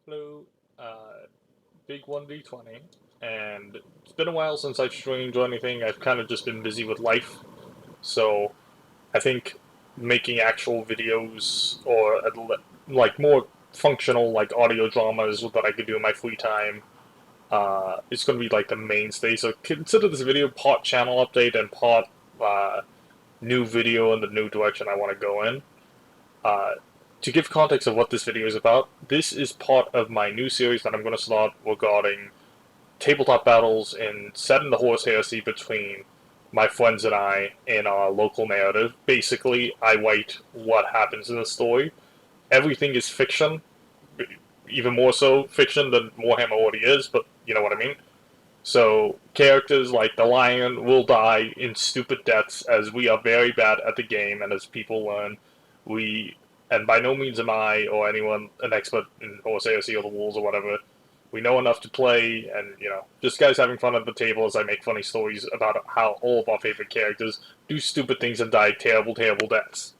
Hello, Big 1v20, and it's been a while since I've streamed or anything. I've kind of just been busy with life, so I think making actual videos or like more functional like audio dramas that I could do in my free time is going to be like the mainstay. So consider this video part channel update and part uh, new video in the new direction I want to go in. Uh, to give context of what this video is about, this is part of my new series that I'm going to start regarding tabletop battles set in the Horus Heresy between my friends and I in our local narrative. Basically, I write what happens in the story. Everything is fiction, even more so fiction than Warhammer already is, but you know what I mean. So, characters like the Lion will die in stupid deaths as we are very bad at the game, and as people learn, we, and by no means am I or anyone an expert in Horus Heresy or the Wolves or whatever. We know enough to play, and, just guys having fun at the table as I make funny stories about how all of our favorite characters do stupid things and die terrible, terrible deaths.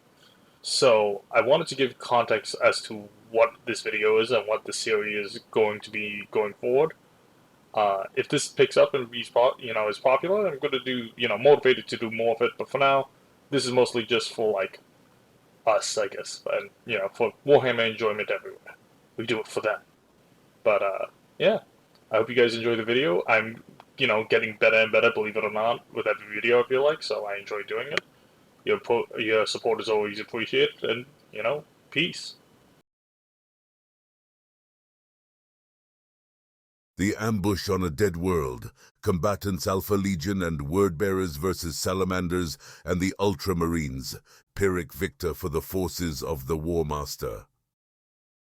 So, I wanted to give context as to what this video is and what the series is going to be going forward. If this picks up and is popular, I'm going to do, motivated to do more of it. But for now, this is mostly just for like us, I guess, and for Warhammer enjoyment everywhere. We do it for them. But yeah, I hope you guys enjoy the video. I'm, getting better and better, believe it or not, with every video I feel like. So I enjoy doing it. Your support is always appreciated, and peace. The ambush on a dead world, combatants Alpha Legion and Wordbearers versus Salamanders and the Ultramarines, Pyrrhic victor for the forces of the War Master.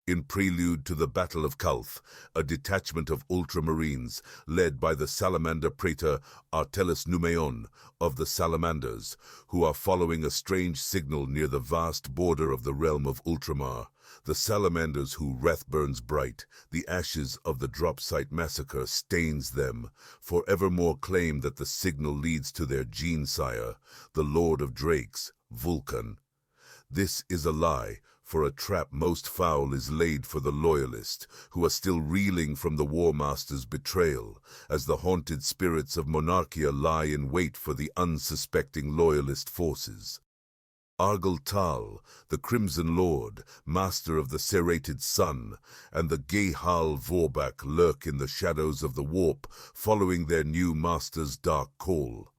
In prelude to the Battle of Calth, a detachment of Ultramarines, led by the Salamander Praetor Artellus Numeon of the Salamanders, who are following a strange signal near the vast border of the realm of Ultramar. The Salamanders who wrath burns bright, the ashes of the drop site massacre stains them, forevermore claim that the signal leads to their gene-sire, the Lord of Drakes, Vulcan. This is a lie, for a trap most foul is laid for the Loyalist, who are still reeling from the War Master's betrayal, as the haunted spirits of Monarchia lie in wait for the unsuspecting Loyalist forces. Argel Tal, the Crimson Lord, master of the serrated sun, and the Gehal Vorbak lurk in the shadows of the warp, following their new master's dark call.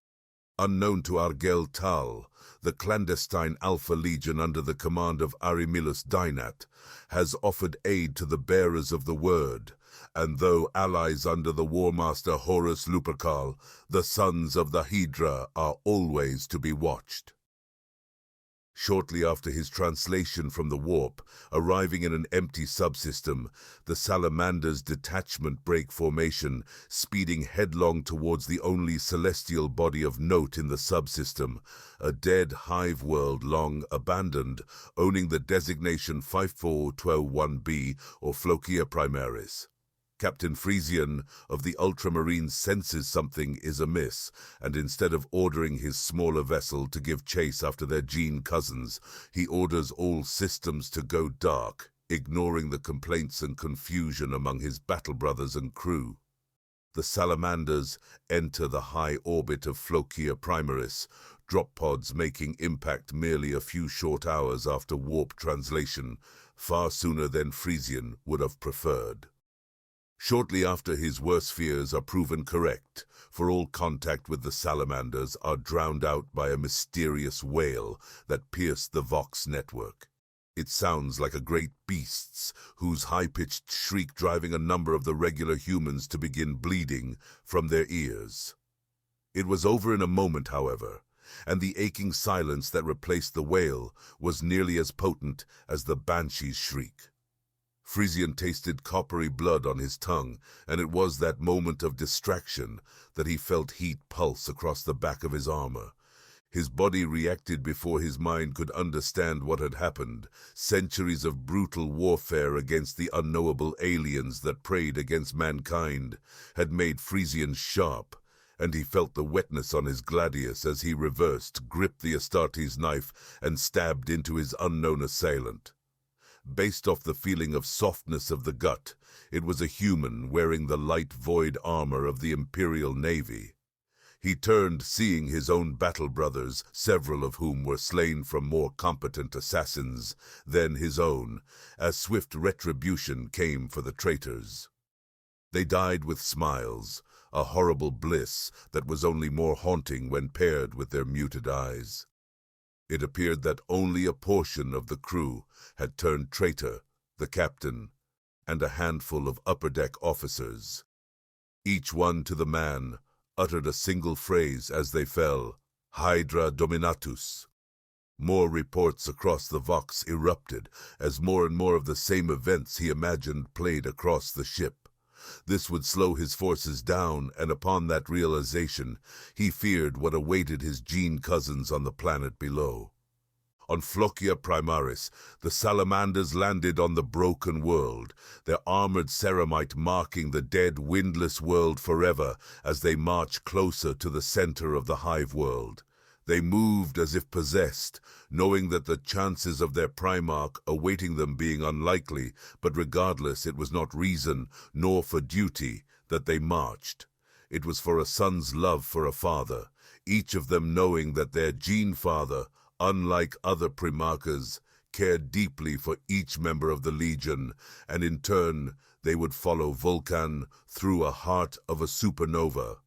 Unknown to Argel Tal, the clandestine Alpha Legion under the command of Arimilus Dynat has offered aid to the bearers of the word, and though allies under the War Master Horus Lupercal, the sons of the Hydra are always to be watched. Shortly after his translation from the warp, arriving in an empty subsystem, the Salamander's detachment break formation, speeding headlong towards the only celestial body of note in the subsystem, a dead hive world long abandoned, owning the designation 54121b or Flokia Primaris. Captain Frisian of the Ultramarines senses something is amiss, and instead of ordering his smaller vessel to give chase after their gene cousins, he orders all systems to go dark, ignoring the complaints and confusion among his battle brothers and crew. The Salamanders enter the high orbit of Flokia Primaris, drop pods making impact merely a few short hours after warp translation, far sooner than Frisian would have preferred. Shortly after, his worst fears are proven correct, for all contact with the Salamanders are drowned out by a mysterious wail that pierced the Vox network. It sounds like a great beast's, whose high-pitched shriek driving a number of the regular humans to begin bleeding from their ears. It was over in a moment, however, and the aching silence that replaced the wail was nearly as potent as the banshee's shriek. Frisian tasted coppery blood on his tongue, and it was that moment of distraction that he felt heat pulse across the back of his armor. His body reacted before his mind could understand what had happened. Centuries of brutal warfare against the unknowable aliens that preyed against mankind had made Frisian sharp, and he felt the wetness on his gladius as he reversed, gripped the Astartes knife, and stabbed into his unknown assailant. Based off the feeling of softness of the gut, it was a human wearing the light void armor of the Imperial Navy. He turned, seeing his own battle brothers, several of whom were slain from more competent assassins than his own, as swift retribution came for the traitors. They died with smiles, a horrible bliss that was only more haunting when paired with their muted eyes. It appeared that only a portion of the crew had turned traitor, the captain, and a handful of upper-deck officers. Each one to the man uttered a single phrase as they fell, Hydra Dominatus. More reports across the Vox erupted as more and more of the same events he imagined played across the ship. This would slow his forces down, and upon that realization, he feared what awaited his gene cousins on the planet below. On Flocia Primaris, the salamanders landed on the broken world, their armored ceramite marking the dead, windless world forever as they marched closer to the center of the hive world. They moved as if possessed, knowing that the chances of their Primarch awaiting them being unlikely, but regardless it was not reason, nor for duty, that they marched. It was for a son's love for a father, each of them knowing that their gene father, unlike other Primarchs, cared deeply for each member of the Legion, and in turn they would follow Vulcan through a heart of a supernova.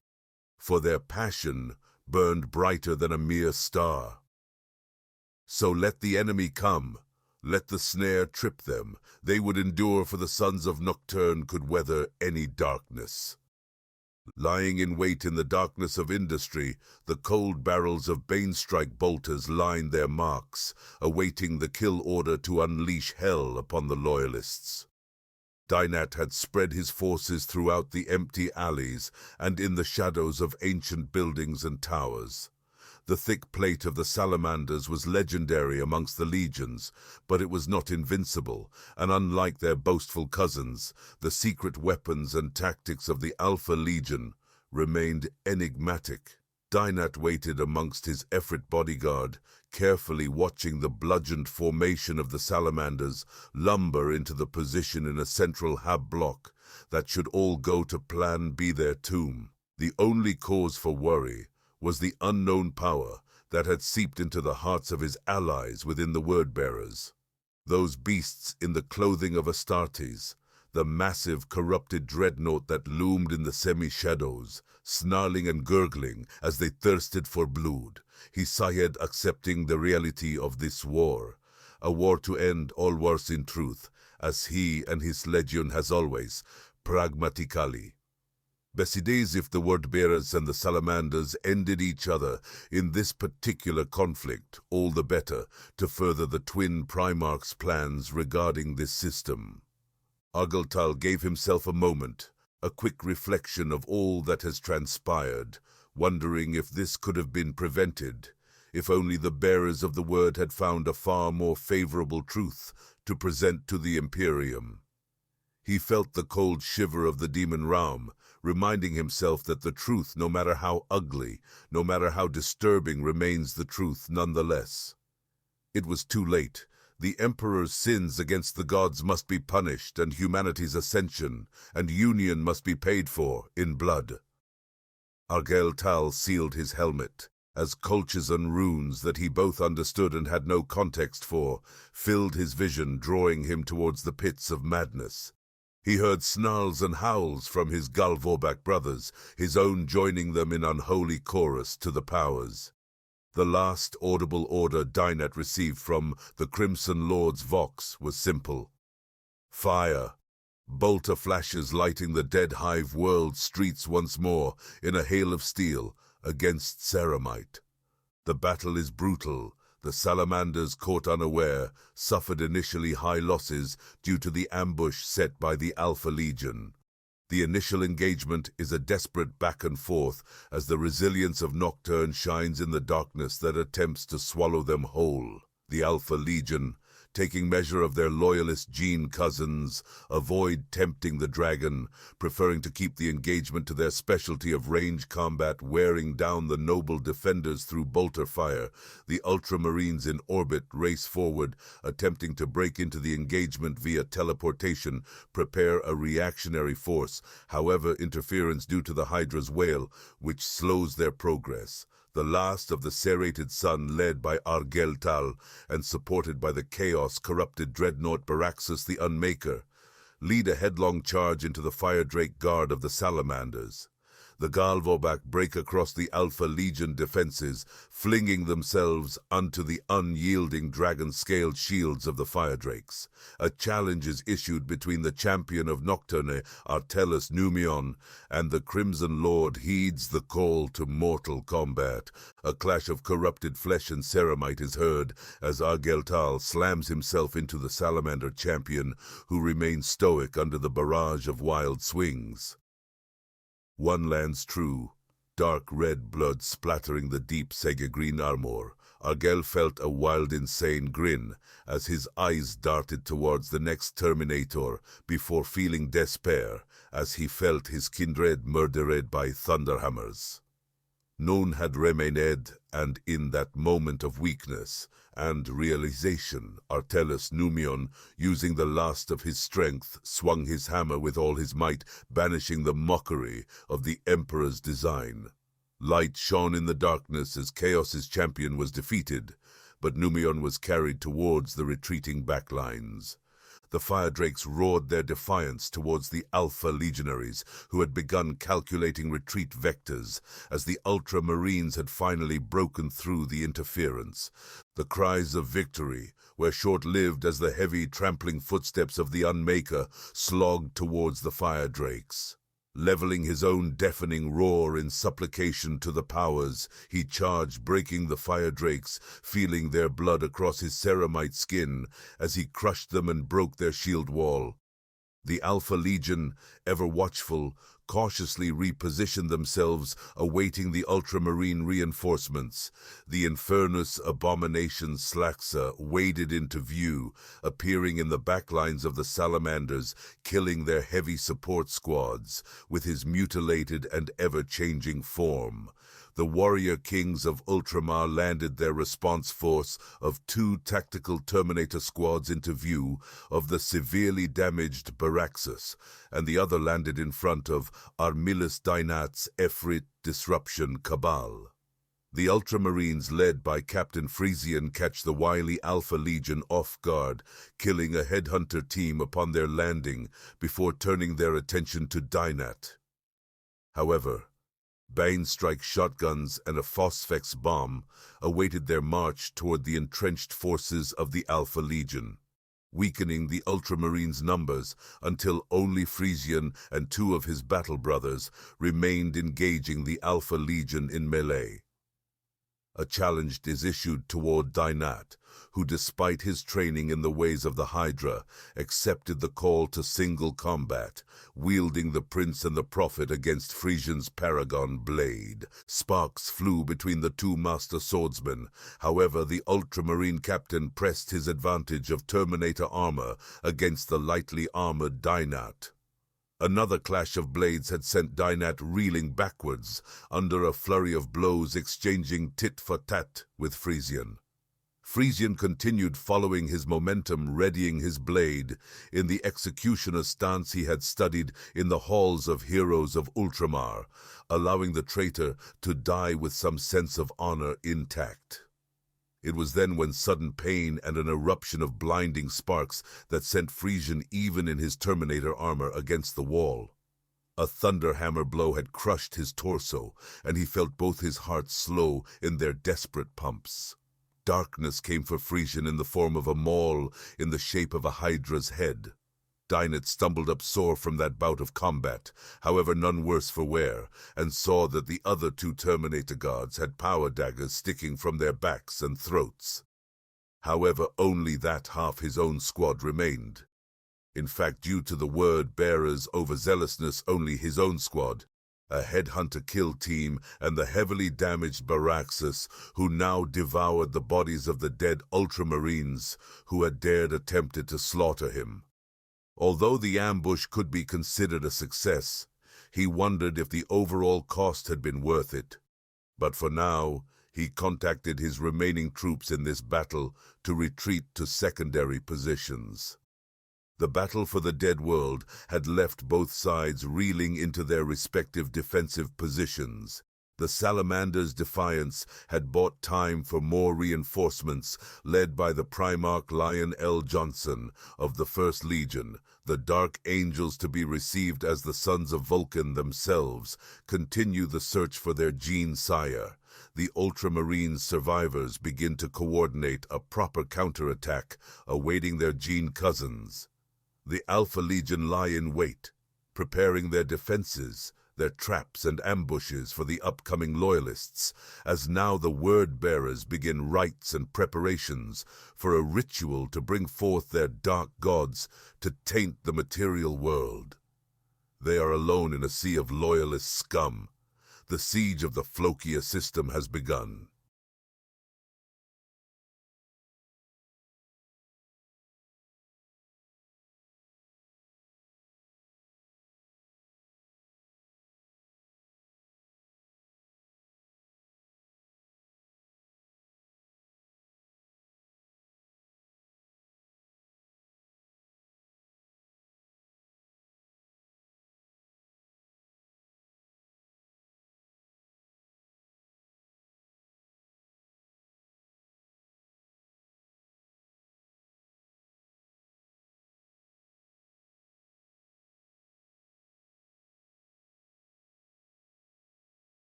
For their passion burned brighter than a mere star. So let the enemy come, let the snare trip them, they would endure, for the sons of Nocturne could weather any darkness. Lying in wait in the darkness of industry, the cold barrels of Banestrike bolters lined their marks, awaiting the kill order to unleash hell upon the Loyalists. Dynat had spread his forces throughout the empty alleys and in the shadows of ancient buildings and towers. The thick plate of the salamanders was legendary amongst the legions, but it was not invincible, and unlike their boastful cousins, the secret weapons and tactics of the Alpha Legion remained enigmatic. Dynat waited amongst his Efrit bodyguard, carefully watching the bludgeoned formation of the salamanders lumber into the position in a central hab block that, should all go to plan, be their tomb. The only cause for worry was the unknown power that had seeped into the hearts of his allies within the Word-bearers. Those beasts in the clothing of Astartes, the massive, corrupted dreadnought that loomed in the semi-shadows, snarling and gurgling as they thirsted for blood, he sighed, accepting the reality of this war, a war to end all wars in truth, as he and his legion has always, pragmatically. Besides, if the Word-bearers and the salamanders ended each other in this particular conflict, all the better to further the twin Primarchs' plans regarding this system. Argeltal gave himself a moment, a quick reflection of all that has transpired, wondering if this could have been prevented, if only the bearers of the word had found a far more favorable truth to present to the Imperium. He felt the cold shiver of the demon realm, reminding himself that the truth, no matter how ugly, no matter how disturbing, remains the truth nonetheless. It was too late. The Emperor's sins against the gods must be punished, and humanity's ascension and union must be paid for in blood. Argeltal sealed his helmet, as Colchison runes that he both understood and had no context for filled his vision, drawing him towards the pits of madness. He heard snarls and howls from his Galvorbak brothers, his own joining them in unholy chorus to the powers. The last audible order Dynat received from the Crimson Lord's Vox was simple. Fire. Bolter flashes lighting the dead hive world streets once more in a hail of steel against ceramite. The battle is brutal. The salamanders, caught unaware, suffered initially high losses due to the ambush set by the Alpha Legion. The initial engagement is a desperate back and forth as the resilience of Nocturne shines in the darkness that attempts to swallow them whole. The Alpha Legion, taking measure of their loyalist gene cousins, avoid tempting the dragon, preferring to keep the engagement to their specialty of range combat, wearing down the noble defenders through bolter fire. The Ultramarines in orbit race forward, attempting to break into the engagement via teleportation, prepare a reactionary force, however interference due to the Hydra's wail, which slows their progress. The last of the serrated sun, led by Argeltal and supported by the chaos-corrupted dreadnought Baraxus the Unmaker, lead a headlong charge into the Fire Drake Guard of the Salamanders. The Galvobak break across the Alpha Legion defenses, flinging themselves onto the unyielding dragon-scaled shields of the Fire Drakes. A challenge is issued between the champion of Nocturne, Artellus Numion, and the Crimson Lord heeds the call to mortal combat. A clash of corrupted flesh and ceramite is heard as Argeltal slams himself into the Salamander champion, who remains stoic under the barrage of wild swings. One lands true, dark red blood splattering the deep Sega green armor. Argel felt a wild, insane grin as his eyes darted towards the next Terminator before feeling despair as he felt his kindred murdered by thunderhammers. None had remained, and in that moment of weakness and realization, Artellus Numion, using the last of his strength, swung his hammer with all his might, banishing the mockery of the Emperor's design. Light shone in the darkness as Chaos's champion was defeated, but Numion was carried towards the retreating backlines. The Fire Drakes roared their defiance towards the Alpha Legionaries, who had begun calculating retreat vectors, as the Ultramarines had finally broken through the interference. The cries of victory were short-lived as the heavy, trampling footsteps of the Unmaker slogged towards the Fire Drakes. Leveling his own deafening roar in supplication to the powers, he charged, breaking the Fire Drakes, feeling their blood across his ceramite skin as he crushed them and broke their shield wall. The Alpha Legion, ever watchful, cautiously repositioned themselves, awaiting the Ultramarine reinforcements. The Infernus abomination Slaxa waded into view, appearing in the backlines of the Salamanders, killing their heavy support squads with his mutilated and ever-changing form. The warrior kings of Ultramar landed their response force of 2 tactical Terminator squads into view of the severely damaged Baraxus, and the other landed in front of Armilis Dynat's Efrit Disruption Cabal. The Ultramarines, led by Captain Frisian, catch the wily Alpha Legion off guard, killing a headhunter team upon their landing before turning their attention to Dynat. However, Bane-strike shotguns and a Phosphex bomb awaited their march toward the entrenched forces of the Alpha Legion, weakening the Ultramarines' numbers until only Frisian and 2 of his battle brothers remained engaging the Alpha Legion in melee. A challenge is issued toward Dynat, who, despite his training in the ways of the Hydra, accepted the call to single combat, wielding the Prince and the Prophet against Frisian's Paragon blade. Sparks flew between the 2 master swordsmen. However, the Ultramarine captain pressed his advantage of Terminator armor against the lightly armored Dynat. Another clash of blades had sent Dynat reeling backwards under a flurry of blows, exchanging tit-for-tat with Frisian. Frisian continued following his momentum, readying his blade in the executioner stance he had studied in the halls of heroes of Ultramar, allowing the traitor to die with some sense of honor intact. It was then when sudden pain and an eruption of blinding sparks that sent Frisian, even in his Terminator armor, against the wall. A thunderhammer blow had crushed his torso, and he felt both his hearts slow in their desperate pumps. Darkness came for Frisian in the form of a maul in the shape of a Hydra's head. Dynat stumbled up sore from that bout of combat, however none worse for wear, and saw that the other 2 Terminator guards had power daggers sticking from their backs and throats. However, only that half his own squad remained. In fact, due to the word-bearer's overzealousness, only his own squad, a headhunter kill team, and the heavily damaged Baraxus, who now devoured the bodies of the dead Ultramarines who had dared attempted to slaughter him. Although the ambush could be considered a success, he wondered if the overall cost had been worth it. But for now, he contacted his remaining troops in this battle to retreat to secondary positions. The battle for the Dead World had left both sides reeling into their respective defensive positions. The Salamander's defiance had bought time for more reinforcements, led by the Primarch Lion L. Johnson of the 1st Legion. The Dark Angels, to be received as the sons of Vulcan themselves, continue the search for their gene sire. The Ultramarine survivors begin to coordinate a proper counterattack, awaiting their gene cousins. The Alpha Legion lie in wait, preparing their defenses, their traps and ambushes for the upcoming Loyalists, as now the word-bearers begin rites and preparations for a ritual to bring forth their dark gods to taint the material world. They are alone in a sea of Loyalist scum. The siege of the Flokia system has begun.